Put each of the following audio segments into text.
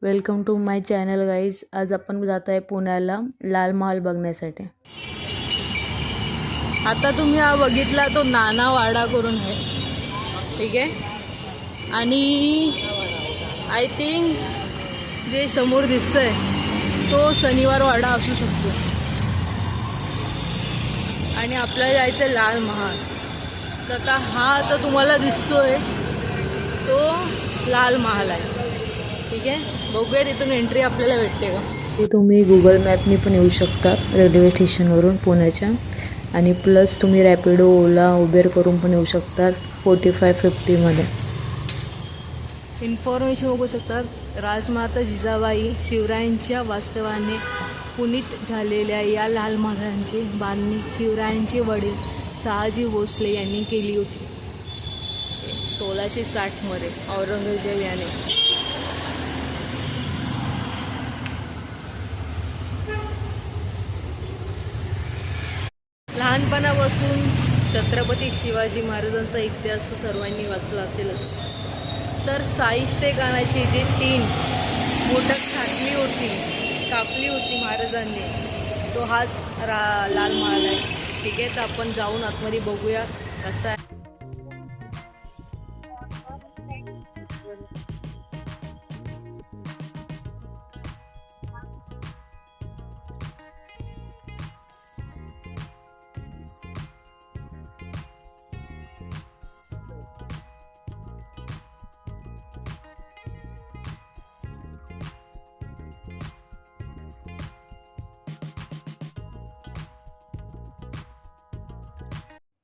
Welcome to my channel guys. आज आपण जात आहे पुण्याला लाल महाल बघण्यासाठी. आता तुम्ही हा बघितला तो नाना वाडा करून आहे, ठीक आहे. आणि आय थिंक जे समोर दिसतंय तो शनिवार वाडा असू शकतो. आणि आपल्याला जायचं लाल महाल. तर आता हा तर तुम्हाला दिसतोय तो लाल महाल आहे, ठीक आहे. बघूया तिथून एंट्री आपल्याला भेटते का. ते तुम्ही गुगल मॅपनी पण येऊ शकता रेल्वे स्टेशनवरून पुण्याच्या. आणि प्लस तुम्ही रॅपिडो, ओला, उबेर करून पण येऊ शकतात 45-50मध्ये. इन्फॉर्मेशन बघू शकतात. राजमाता जिजाबाई शिवरायांच्या वास्तवाने पुनीत झालेल्या या लाल महालांची बांधणी शिवरायांचे वडील शहाजी भोसले यांनी केली होती 1660मध्ये औरंगजेब याने. लहानपणापासून छत्रपती शिवाजी महाराजांचा इतिहास सर्वांनी वाचला असेलच. तर साहित्य गाण्याची जी 3 बोटं कापली होती महाराजांनी, तो हाच लाल महाल आहे, ठीक आहे. तर आपण जाऊन आतमध्ये बघूया कसा आहे.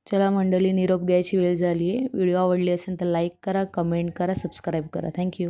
चला मंडळी, निरोप घ्यायची वेळ झाली आहे. व्हिडिओ आवडली असेल तर लाईक करा, कमेंट करा, सबस्क्राईब करा. थँक्यू.